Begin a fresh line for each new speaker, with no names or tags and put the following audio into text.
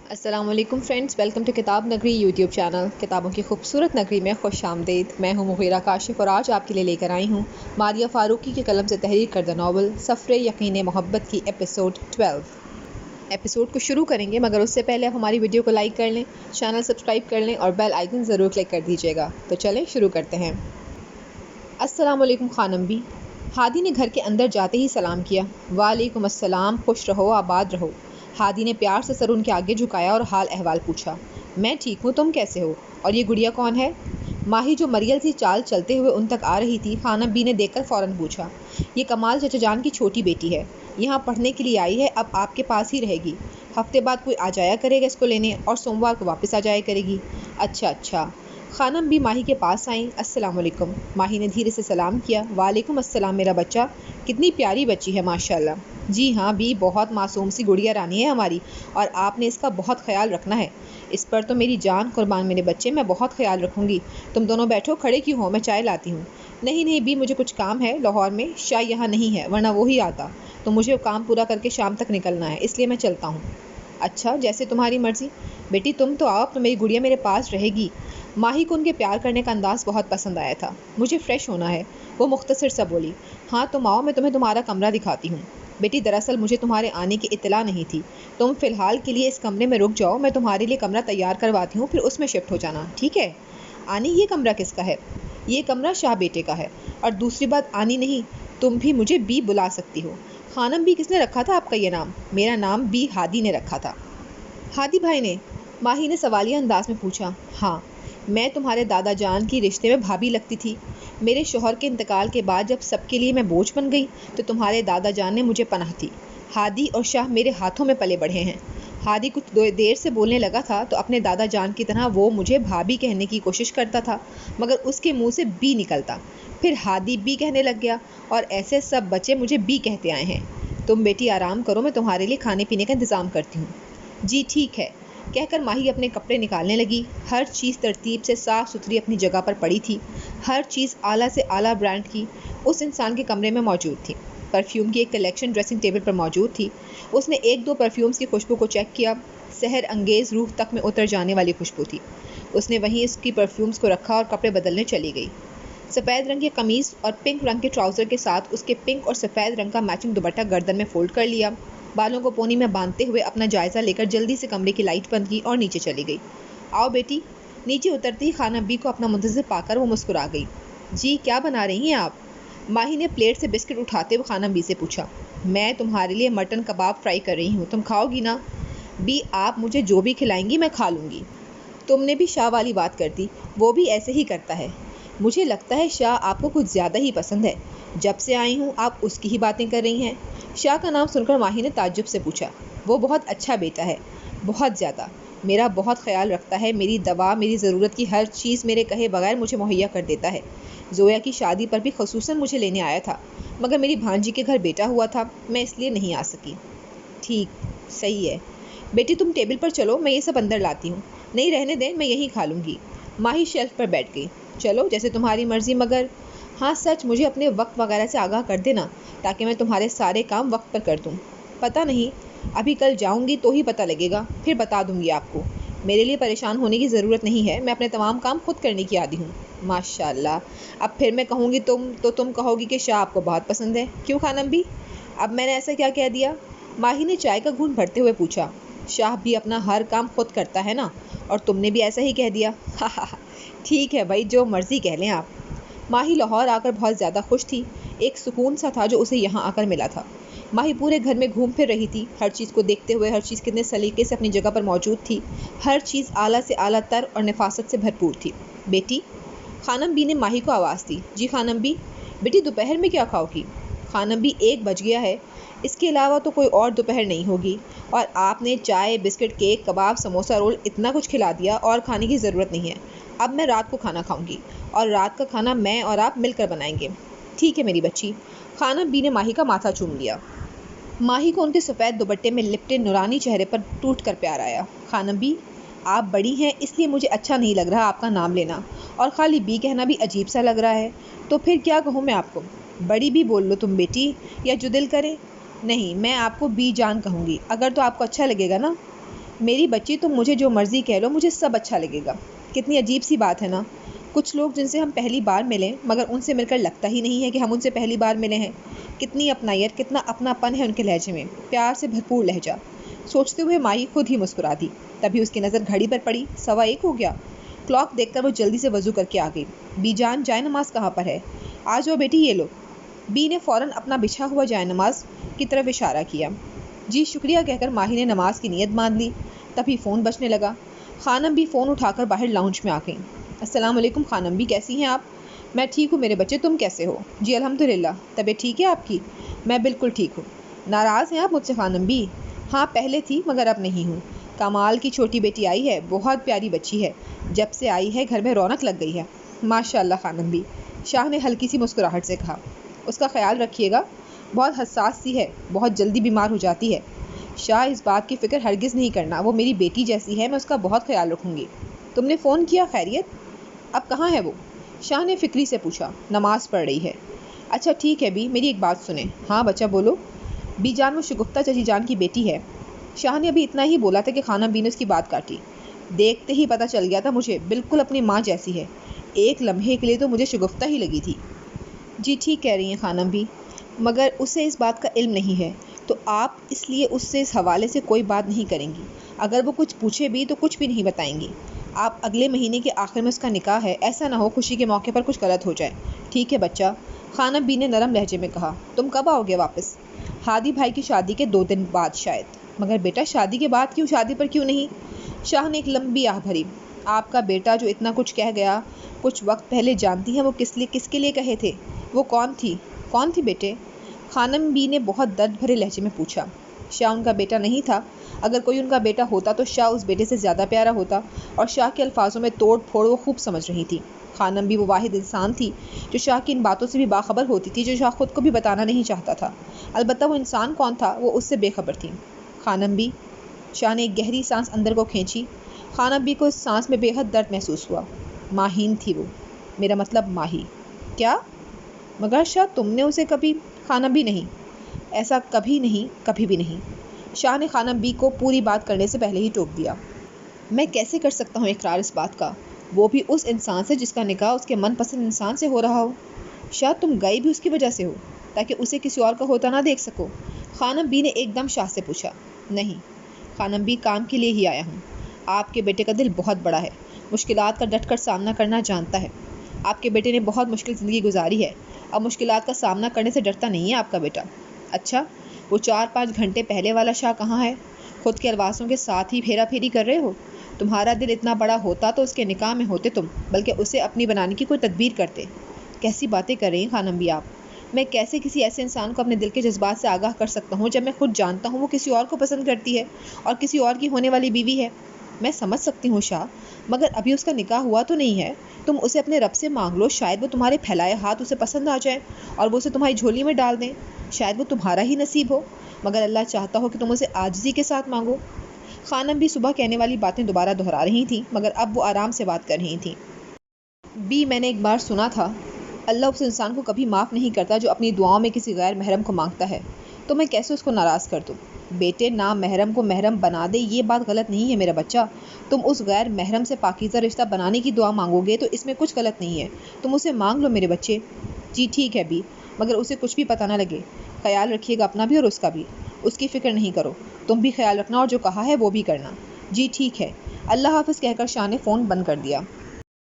السلام علیکم friends, welcome to کتاب نگری یوٹیوب چینل۔ کتابوں کی خوبصورت نگری میں خوش آمدید۔ میں ہوں مغیرہ کاشف اور آج آپ کے لیے لے کر آئی ہوں ماریہ فاروقی کے قلم سے تحریر کردہ ناول سفر یقین محبت کی ایپیسوڈ 12۔ ایپیسوڈ کو شروع کریں گے مگر اس سے پہلے آپ ہماری ویڈیو کو لائک کر لیں، چینل سبسکرائب کر لیں اور بیل آئیکن ضرور کلک کر دیجیے گا۔ تو چلیں شروع کرتے ہیں۔ السلام علیکم خانم بھی، ہادی نے گھر کے اندر جاتے ہی سلام کیا۔ وعلیکم السلام، خوش رہو آباد رہو۔ ہادی نے پیار سے سر ان کے آگے جھکایا اور حال احوال پوچھا۔ میں ٹھیک ہوں، تم کیسے ہو؟ اور یہ گڑیا کون ہے؟ ماہی جو مریل سی چال چلتے ہوئے ان تک آ رہی تھی، خانم بی نے دیکھ کر فوراً پوچھا۔ یہ کمال چچا جان کی چھوٹی بیٹی ہے، یہاں پڑھنے کے لیے آئی ہے، اب آپ کے پاس ہی رہے گی۔ ہفتے بعد کوئی آ جایا کرے گا اس کو لینے اور سوموار کو واپس آ جایا کرے گی۔ اچھا۔ خانم بھی ماہی کے پاس آئیں۔ السلام علیکم۔ ماہی نے دھیرے سے سلام کیا۔ وعلیکم السلام میرا بچہ، کتنی پیاری بچی ہے ماشاءاللہ۔ جی ہاں بھی، بہت معصوم سی گڑیا رانی ہے ہماری، اور آپ نے اس کا بہت خیال رکھنا ہے۔ اس پر تو میری جان قربان میرے بچے، میں بہت خیال رکھوں گی۔ تم دونوں بیٹھو، کھڑے کیوں ہو؟ میں چائے لاتی ہوں۔ نہیں بھی، مجھے کچھ کام ہے لاہور میں، شاہ یہاں نہیں ہے ورنہ وہی آتا، تو مجھے کام پورا کر کے شام تک نکلنا ہے، اس لیے میں چلتا ہوں۔ اچھا، جیسے تمہاری مرضی۔ بیٹی تم تو آؤ، تو میری گڑیا میرے پاس رہے گی۔ ماہی کو ان کے پیار کرنے کا انداز بہت پسند آیا تھا۔ مجھے فریش ہونا ہے، وہ مختصر سا بولی۔ ہاں تم آؤ، میں تمہیں تمہارا کمرہ دکھاتی ہوں۔ بیٹی دراصل مجھے تمہارے آنے کی اطلاع نہیں تھی، تم فی الحال کے لیے اس کمرے میں رک جاؤ، میں تمہارے لیے کمرہ تیار کرواتی ہوں، پھر اس میں شفٹ ہو جانا، ٹھیک ہے؟ آنی، یہ کمرہ کس کا ہے؟ یہ کمرہ شاہ بیٹے کا ہے، اور دوسری بات آنی نہیں، تم بھی مجھے بی بلا سکتی ہو۔ خانم بی کس نے رکھا تھا آپ کا یہ نام؟ میرا نام بی ہادی نے رکھا تھا۔ ہادی بھائی نے؟ ماہی نے سوالیہ انداز میں پوچھا۔ ہاں، میں تمہارے دادا جان کی رشتے میں بھابھی لگتی تھی۔ میرے شوہر کے انتقال کے بعد جب سب کے لیے میں بوجھ بن گئی تو تمہارے دادا جان نے مجھے پناہ دی۔ ہادی اور شاہ میرے ہاتھوں میں پلے بڑھے ہیں۔ ہادی کچھ دیر سے بولنے لگا تھا تو اپنے دادا جان کی طرح وہ مجھے بھابھی کہنے کی کوشش کرتا تھا، مگر اس کے منہ سے بی نکلتا، پھر ہادی بی کہنے لگ گیا، اور ایسے سب بچے مجھے بی کہتے آئے ہیں۔ تم بیٹی آرام کرو، میں تمہارے لیے کھانے پینے کا انتظام کرتی ہوں۔ جی ٹھیک ہے، کہہ کر ماہی اپنے کپڑے نکالنے لگی۔ ہر چیز ترتیب سے صاف ستھری اپنی جگہ پر پڑی تھی، ہر چیز اعلیٰ سے اعلیٰ برانڈ کی اس انسان کے کمرے میں موجود تھی۔ پرفیوم کی ایک کلیکشن ڈریسنگ ٹیبل پر موجود تھی۔ اس نے ایک دو پرفیومز کی خوشبو کو چیک کیا، سحر انگیز روح تک میں اتر جانے والی خوشبو تھی۔ اس نے وہیں اس کی پرفیومز کو رکھا اور کپڑے بدلنے چلی گئی۔ سفید رنگ کی قمیض اور پنک رنگ کے ٹراؤزر کے ساتھ اس کے پنک اور سفید رنگ کا میچنگ دوپٹہ گردن میں فولڈ کر لیا، بالوں کو پونی میں باندھتے ہوئے اپنا جائزہ لے کر جلدی سے کمرے کی لائٹ بند کی اور نیچے چلی گئی۔ آؤ بیٹی۔ نیچے اترتے ہی خانم بی کو اپنا منتظر پا کر وہ مسکرا گئی۔ جی کیا بنا رہی ہیں آپ؟ ماہی نے پلیٹ سے بسکٹ اٹھاتے ہوئے خانم بی سے پوچھا۔ میں تمہارے لیے مٹن کباب فرائی کر رہی ہوں، تم کھاؤ گی نا؟ بی آپ مجھے جو بھی کھلائیں گی میں کھا لوں گی۔ تم نے بھی شاہ والی بات کر دی، وہ بھی ایسے ہی کرتا ہے۔ مجھے لگتا ہے شاہ آپ کو کچھ زیادہ ہی پسند ہے، جب سے آئی ہوں آپ اس کی ہی باتیں کر رہی ہیں۔ شاہ کا نام سن کر ماہی نے تعجب سے پوچھا۔ وہ بہت اچھا بیٹا ہے، بہت زیادہ، میرا بہت خیال رکھتا ہے، میری دوا، میری ضرورت کی ہر چیز میرے کہے بغیر مجھے مہیا کر دیتا ہے۔ زویا کی شادی پر بھی خصوصاً مجھے لینے آیا تھا، مگر میری بھانجی کے گھر بیٹا ہوا تھا، میں اس لیے نہیں آ سکی۔ ٹھیک، صحیح ہے۔ بیٹی تم ٹیبل پر چلو، میں یہ سب اندر لاتی ہوں۔ نہیں رہنے دیں، میں یہیں کھا لوں گی۔ ماہی شیلف پر بیٹھ گئی۔ چلو جیسے تمہاری مرضی، مگر ہاں سچ مجھے اپنے وقت وغیرہ سے آگاہ کر دینا تاکہ میں تمہارے سارے کام وقت پر کر دوں۔ پتہ نہیں، ابھی کل جاؤں گی تو ہی پتہ لگے گا، پھر بتا دوں گی آپ کو۔ میرے لیے پریشان ہونے کی ضرورت نہیں ہے، میں اپنے تمام کام خود کرنے کی عادی ہوں۔ ماشاءاللہ، اب پھر میں کہوں گی تم کہو گی کہ شاہ آپ کو بہت پسند ہے، کیوں خانم بھی؟ اب میں نے ایسا کیا کہہ دیا؟ ماہی نے چائے کا گھونٹ بھرتے ہوئے پوچھا۔ شاہ بھی اپنا ہر کام خود کرتا ہے نا، اور تم نے بھی ایسا ہی کہہ دیا۔ ٹھیک ہے بھائی، جو مرضی کہہ لیں آپ۔ ماہی لاہور آ کر بہت زیادہ خوش تھی، ایک سکون سا تھا جو اسے یہاں آ کر ملا تھا۔ ماہی پورے گھر میں گھوم پھر رہی تھی، ہر چیز کو دیکھتے ہوئے ہر چیز کتنے سلیقے سے اپنی جگہ پر موجود تھی، ہر چیز اعلیٰ سے اعلیٰ تر اور نفاست سے بھرپور تھی۔ بیٹی، خانم بی نے ماہی کو آواز دی۔ جی خانم بی۔ بیٹی دوپہر میں کیا کھاؤ گی؟ خانم بی 1 بج گیا ہے، اس کے علاوہ تو کوئی اور دوپہر نہیں ہوگی، اور آپ نے چائے، بسکٹ، کیک، کباب، سموسہ رول اتنا کچھ کھلا دیا، اور کھانے کی ضرورت نہیں ہے۔ اب میں رات کو کھانا کھاؤں گی، اور رات کا کھانا میں اور آپ مل کر بنائیں گے۔ ٹھیک ہے میری بچی۔ خانم بی نے ماہی کا ماتھا چوم لیا۔ ماہی کو ان کے سفید دوپٹے میں لپٹے نورانی چہرے پر ٹوٹ کر پیار آیا۔ خانم بی، آپ بڑی ہیں اس لیے مجھے اچھا نہیں لگ رہا آپ کا نام لینا، اور خالی بی کہنا بھی عجیب سا لگ رہا ہے، تو پھر کیا کہوں میں آپ کو؟ بڑی بھی بول لو تم بیٹی، یا جو دل کرے۔ نہیں، میں آپ کو بی جان کہوں گی، اگر تو آپ کو اچھا لگے گا نا۔ میری بچی تم مجھے جو مرضی کہہ لو، مجھے سب اچھا لگے گا۔ کتنی عجیب سی بات ہے نا، کچھ لوگ جن سے ہم پہلی بار ملیں مگر ان سے مل کر لگتا ہی نہیں ہے کہ ہم ان سے پہلی بار ملے ہیں۔ کتنی اپنائیت، کتنا اپناپن ہے ان کے لہجے میں، پیار سے بھرپور لہجہ۔ سوچتے ہوئے ماہی خود ہی مسکرا دی۔ تبھی اس کی نظر گھڑی پر پڑی، 1:15 ہو گیا۔ کلاک دیکھ کر وہ جلدی سے وضو کر کے آ گئی۔ بی جان، جائے نماز کہاں پر ہے؟ آ جاؤ بیٹی، یہ لو۔ بی نے فوراً اپنا بچھا ہوا جائے نماز کی طرف اشارہ کیا۔ جی شکریہ کہہ کر ماہی نے نماز کی نیت باندھ لی۔ تبھی فون بجنے لگا۔ خانم بھی فون اٹھا کر باہر لاؤنج میں آ گئیں۔ السلام علیکم خانم بھی، کیسی ہیں آپ؟ میں ٹھیک ہوں میرے بچے، تم کیسے ہو؟ جی الحمدللہ۔ طبیعت ٹھیک ہے آپ کی؟ میں بالکل ٹھیک ہوں۔ ناراض ہیں آپ مجھ سے خانم بھی؟ ہاں پہلے تھی مگر اب نہیں ہوں۔ کمال کی چھوٹی بیٹی آئی ہے، بہت پیاری بچی ہے، جب سے آئی ہے گھر میں رونق لگ گئی ہے۔ ماشاء اللہ خانم بھی، شاہ نے ہلکی سی مسکراہٹ سے کہا۔ اس کا خیال رکھیے گا، بہت حساس سی ہے، بہت جلدی بیمار ہو جاتی ہے۔ شاہ اس بات کی فکر ہرگز نہیں کرنا، وہ میری بیٹی جیسی ہے، میں اس کا بہت خیال رکھوں گی۔ تم نے فون کیا، خیریت؟ اب کہاں ہے وہ؟ شاہ نے فکری سے پوچھا۔ نماز پڑھ رہی ہے۔ اچھا ٹھیک ہے بی، میری ایک بات سنیں۔ ہاں بچہ بولو۔ بی جان، وہ شگفتہ چچی جان کی بیٹی ہے۔ شاہ نے ابھی اتنا ہی بولا تھا کہ خانم بی نے اس کی بات کاٹی۔ دیکھتے ہی پتہ چل گیا تھا مجھے، بالکل اپنی ماں جیسی ہے۔ ایک لمحے کے لیے تو مجھے شگفتہ ہی لگی تھی۔ جی ٹھیک کہہ رہی ہیں خانم بھی، مگر اسے اس بات کا علم نہیں ہے، تو آپ اس لیے اس سے اس حوالے سے کوئی بات نہیں کریں گی۔ اگر وہ کچھ پوچھے بھی تو کچھ بھی نہیں بتائیں گی۔ آپ اگلے مہینے کے آخر میں اس کا نکاح ہے، ایسا نہ ہو خوشی کے موقع پر کچھ غلط ہو جائے۔ ٹھیک ہے بچہ، خانم بی نے نرم لہجے میں کہا۔ تم کب آؤ گے واپس؟ ہادی بھائی کی شادی کے 2 دن بعد شاید۔ مگر بیٹا شادی کے بعد کیوں، شادی پر کیوں نہیں؟ شاہ نے ایک لمبی آہ بھری۔ آپ کا بیٹا جو اتنا کچھ کہہ گیا کچھ وقت پہلے، جانتی ہیں وہ کس کے لیے کہے تھے؟ وہ کون تھی بیٹے؟ خانم بی نے بہت درد بھرے لہجے میں پوچھا۔ شاہ ان کا بیٹا نہیں تھا، اگر کوئی ان کا بیٹا ہوتا تو شاہ اس بیٹے سے زیادہ پیارا ہوتا، اور شاہ کے الفاظوں میں توڑ پھوڑ وہ خوب سمجھ رہی تھی۔ خانم بھی وہ واحد انسان تھی جو شاہ کی ان باتوں سے بھی باخبر ہوتی تھی، جو شاہ خود کو بھی بتانا نہیں چاہتا تھا۔ البتہ وہ انسان کون تھا وہ اس سے بے خبر تھی۔ خانم بھی، شاہ نے ایک گہری سانس اندر کو کھینچی۔ خانم بھی کو اس سانس میں بے حد درد محسوس ہوا۔ ماہین تھی وہ، میرا مطلب ماہی۔ کیا؟ مگر شاہ تم نے اسے کبھی؟ خانم بھی نہیں، ایسا کبھی نہیں، کبھی بھی نہیں۔ شاہ نے خانم بی کو پوری بات کرنے سے پہلے ہی ٹوک دیا۔ میں کیسے کر سکتا ہوں اقرار اس بات کا، وہ بھی اس انسان سے جس کا نکاح اس کے من پسند انسان سے ہو رہا ہو؟ شاہ تم گئی بھی اس کی وجہ سے ہو، تاکہ اسے کسی اور کا ہوتا نہ دیکھ سکو؟ خانم بی نے ایک دم شاہ سے پوچھا۔ نہیں خانم بی، کام کے لیے ہی آیا ہوں۔ آپ کے بیٹے کا دل بہت بڑا ہے، مشکلات کا ڈٹ کر سامنا کرنا جانتا ہے۔ آپ کے بیٹے نے بہت مشکل زندگی گزاری ہے، اب مشکلات کا سامنا کرنے سے ڈرتا نہیں ہے آپ کا بیٹا۔ اچھا، وہ 4-5 گھنٹے پہلے والا شاہ کہاں ہے؟ خود کے الواسوں کے ساتھ ہی پھیرا پھیری کر رہے ہو؟ تمہارا دل اتنا بڑا ہوتا تو اس کے نکاح میں ہوتے تم، بلکہ اسے اپنی بنانے کی کوئی تدبیر کرتے۔ کیسی باتیں کر رہی ہیں خانم بھی آپ؟ میں کیسے کسی ایسے انسان کو اپنے دل کے جذبات سے آگاہ کر سکتا ہوں، جب میں خود جانتا ہوں وہ کسی اور کو پسند کرتی ہے اور کسی اور کی ہونے والی بیوی ہے؟ میں سمجھ سکتی ہوں شاہ، مگر ابھی اس کا نکاح ہوا تو نہیں ہے۔ تم اسے اپنے رب سے مانگ لو، شاید وہ تمہارے پھیلائے ہاتھ اسے پسند آ جائے اور وہ اسے تمہاری جھولی میں ڈال دیں۔ شاید وہ تمہارا ہی نصیب ہو، مگر اللہ چاہتا ہو کہ تم اسے عاجزی کے ساتھ مانگو۔ خانم بھی صبح کہنے والی باتیں دوبارہ دہرا رہی تھیں، مگر اب وہ آرام سے بات کر رہی تھیں۔ بھی میں نے ایک بار سنا تھا، اللہ اس انسان کو کبھی معاف نہیں کرتا جو اپنی دعاؤں میں کسی غیر محرم کو مانگتا ہے، تو میں کیسے اس کو ناراض کر دوں؟ بیٹے، نامحرم کو محرم بنا دے یہ بات غلط نہیں ہے میرا بچہ۔ تم اس غیر محرم سے پاکیزہ رشتہ بنانے کی دعا مانگو گے تو اس میں کچھ غلط نہیں ہے، تم اسے مانگ لو میرے بچے۔ جی ٹھیک ہے بھی، مگر اسے کچھ بھی پتہ نہ لگے۔ خیال رکھیے گا اپنا بھی اور اس کا بھی، اس کی فکر نہیں کرو۔ تم بھی خیال رکھنا اور جو کہا ہے وہ بھی کرنا۔ جی ٹھیک ہے، اللہ حافظ کہہ کر شاہ نے فون بند کر دیا۔